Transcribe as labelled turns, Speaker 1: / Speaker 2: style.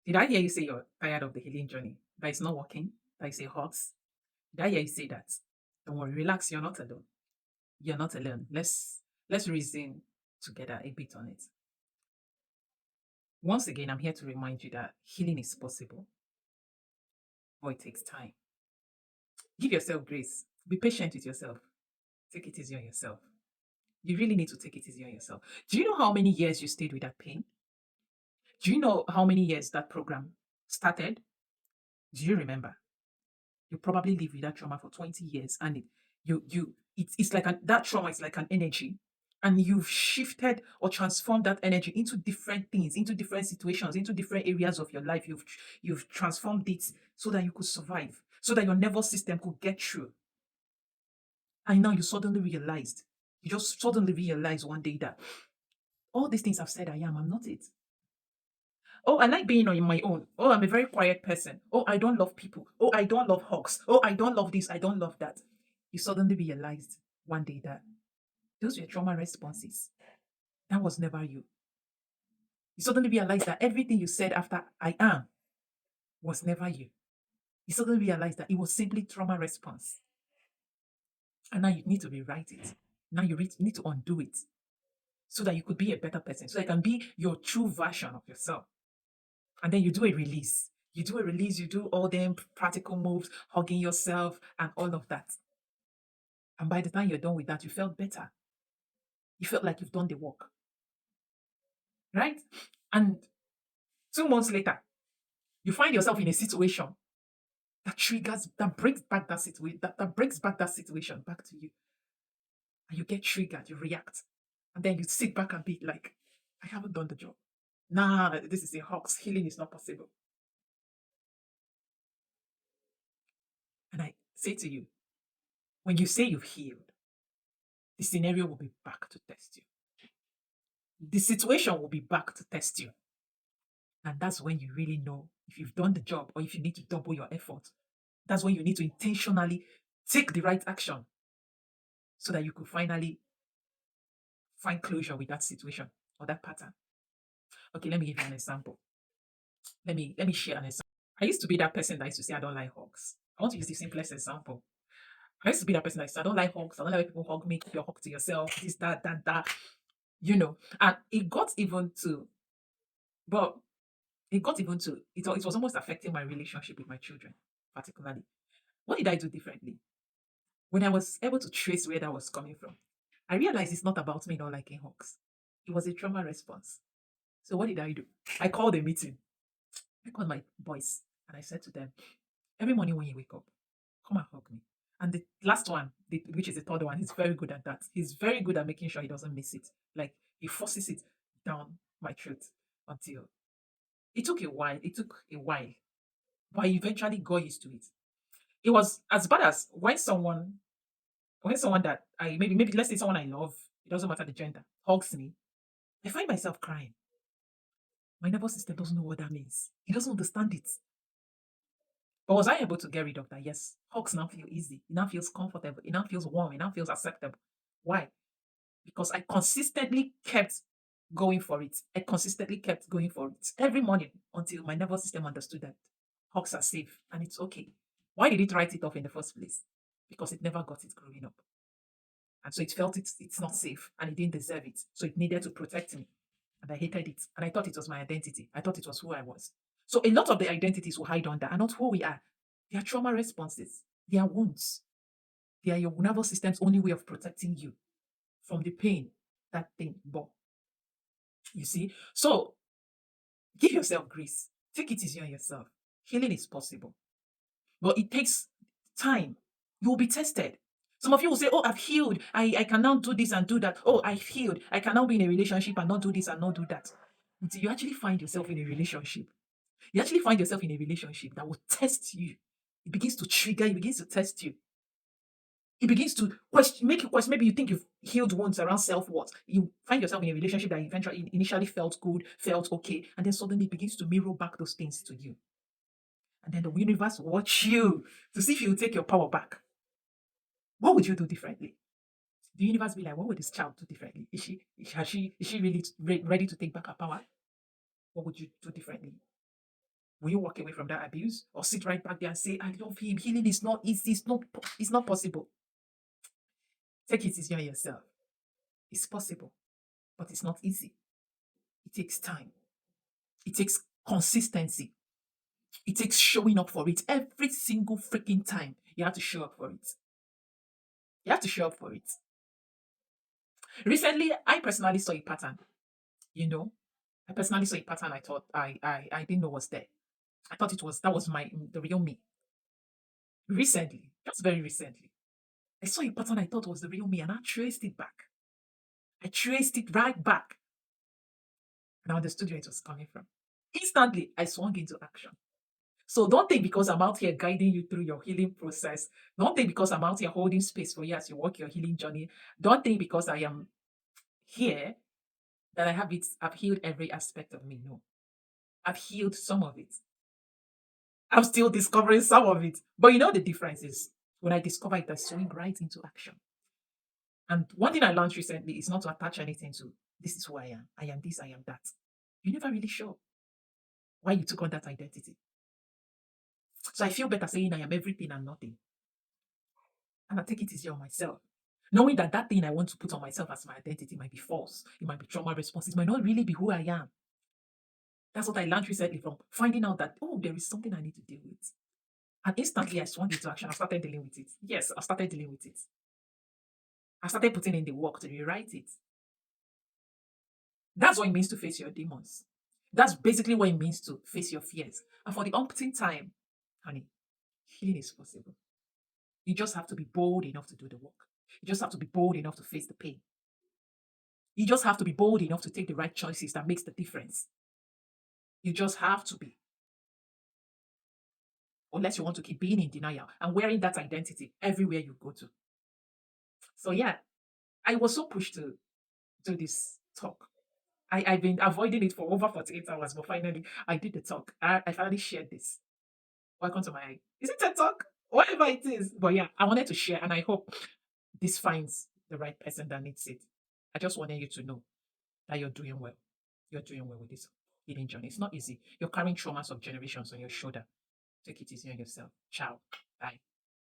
Speaker 1: Did I hear you say you're tired of the healing journey? That it's not working? That it's a hoax? Did I hear you say that? Don't worry, relax, you're not alone. You're not alone. Let's reason together a bit on it. Once again, I'm here to remind you that healing is possible, but it takes time. Give yourself grace. Be patient with yourself. Take it easy on yourself. You really need to take it easy on yourself. Do you know how many years you stayed with that pain? Do you know how many years that program started? Do you remember? You probably live with that trauma for 20 years, and it's like that trauma is like an energy, and you've shifted or transformed that energy into different things, into different situations, into different areas of your life. You've transformed it so that you could survive, so that your nervous system could get through. And now you just suddenly realized one day that all these things I've said I'm not it. Oh, I like being on my own. Oh, I'm a very quiet person. Oh, I don't love people. Oh, I don't love hugs. Oh, I don't love this. I don't love that. You suddenly realized one day that those were trauma responses. That was never you. You suddenly realized that everything you said after I am was never you. You suddenly realized that it was simply trauma response. And now you need to rewrite it. Now you need to undo it so that you could be a better person, so that you can be your true version of yourself. And then you do a release. You do a release, you do all them practical moves, hugging yourself and all of that. And by the time you're done with that, you felt better. You felt like you've done the work, right? And 2 months later, you find yourself in a situation that brings back that situation, that brings back that situation back to you. And you get triggered, you react. And then you sit back and be like, I haven't done the job. Nah, this is a hoax. Healing is not possible. And I say to you, when you say you've healed, the scenario will be back to test you. The situation will be back to test you. And that's when you really know if you've done the job or if you need to double your effort. That's when you need to intentionally take the right action so that you could finally find closure with that situation or that pattern. Okay, let me give you an example. Let me share an example. I used to be that person that used to say I don't like hugs. I want to use the simplest example. I used to be that person that said I don't like hugs, I don't like when people hug me, keep your hug to yourself, this, that, And it got even to but it was almost affecting my relationship with my children, particularly. What did I do differently? When I was able to trace where that was coming from, I realized it's not about me not liking hugs. It was a trauma response. So what did I do? I called a meeting. I called my boys and I said to them, every morning when you wake up, come and hug me. And the last one, which is the third one, he's very good at that. He's very good at making sure he doesn't miss it. Like he forces it down my throat until it took a while. It took a while, but I eventually got used to it. It was as bad as when someone that I maybe let's say someone I love, it doesn't matter the gender, hugs me, I find myself crying. My nervous system doesn't know what that means. He doesn't understand it. But was I able to get rid of that? Yes. Hugs now feel easy. It now feels comfortable. It now feels warm. It now feels acceptable. Why? Because I consistently kept going for it. I consistently kept going for it every morning until my nervous system understood that hugs are safe and it's okay. Why did it write it off in the first place? Because it never got it growing up. And so it felt it's not safe and it didn't deserve it. So it needed to protect me. And I hated it. And I thought it was my identity. I thought it was who I was. So a lot of the identities we hide under are not who we are. They are trauma responses. They are wounds. They are your nervous system's only way of protecting you from the pain that thing brought. You see? So give yourself grace. Take it easy on yourself. Healing is possible. But it takes time. You will be tested. Some of you will say, oh, I've healed. I can now do this and do that. Oh, I've healed. I can now be in a relationship and not do this and not do that. Until you actually find yourself in a relationship. You actually find yourself in a relationship that will test you. It begins to trigger, it begins to test you. It begins to make you question. Maybe you think you've healed wounds around self-worth. You find yourself in a relationship that eventually initially felt good, felt okay, and then suddenly it begins to mirror back those things to you. And then the universe will watch you to see if you take your power back. What would you do differently? The universe be like, what would this child do differently? Is she really ready to take back her power? What would you do differently? Will you walk away from that abuse or sit right back there and say, I love him? Healing is not easy. It's not possible. Take it easy on yourself. It's possible, but it's not easy. It takes time. It takes consistency. It takes showing up for it every single freaking time. You have to show up for it. You have to show up for it. Recently, I personally saw a pattern. You know, I personally saw a pattern. I thought I didn't know was there. I thought that was the real me. Recently, just very recently, I saw a pattern I thought was the real me, and I traced it back. I traced it right back, and I understood where it was coming from. Instantly, I swung into action. So don't think because I'm out here guiding you through your healing process. Don't think because I'm out here holding space for you as you walk your healing journey. Don't think because I am here that I've healed every aspect of me. No, I've healed some of it. I'm still discovering some of it. But you know the difference is when I discover it, I swing right into action. And one thing I learned recently is not to attach anything to this is who I am. I am this, I am that. You're never really sure why you took on that identity. So I feel better saying I am everything and nothing. And I take it easy on myself. Knowing that that thing I want to put on myself as my identity might be false. It might be trauma response. It might not really be who I am. That's what I learned recently from finding out that, oh, there is something I need to deal with. And instantly I swung into action. I started dealing with it. Yes, I started dealing with it. I started putting in the work to rewrite it. That's what it means to face your demons. That's basically what it means to face your fears. And for the umpteenth time, honey, healing is possible. You just have to be bold enough to do the work. You just have to be bold enough to face the pain. You just have to be bold enough to take the right choices that makes the difference. You just have to be. Unless you want to keep being in denial and wearing that identity everywhere you go to. So yeah, I was so pushed to do this talk. I've been avoiding it for over 48 hours, but finally I did the talk. I finally shared this. Welcome to my, is it TED Talk? Whatever it is. But yeah, I wanted to share and I hope this finds the right person that needs it. I just wanted you to know that you're doing well. You're doing well with this healing journey. It's not easy. You're carrying traumas of generations on your shoulder. Take it easy on yourself. Ciao. Bye.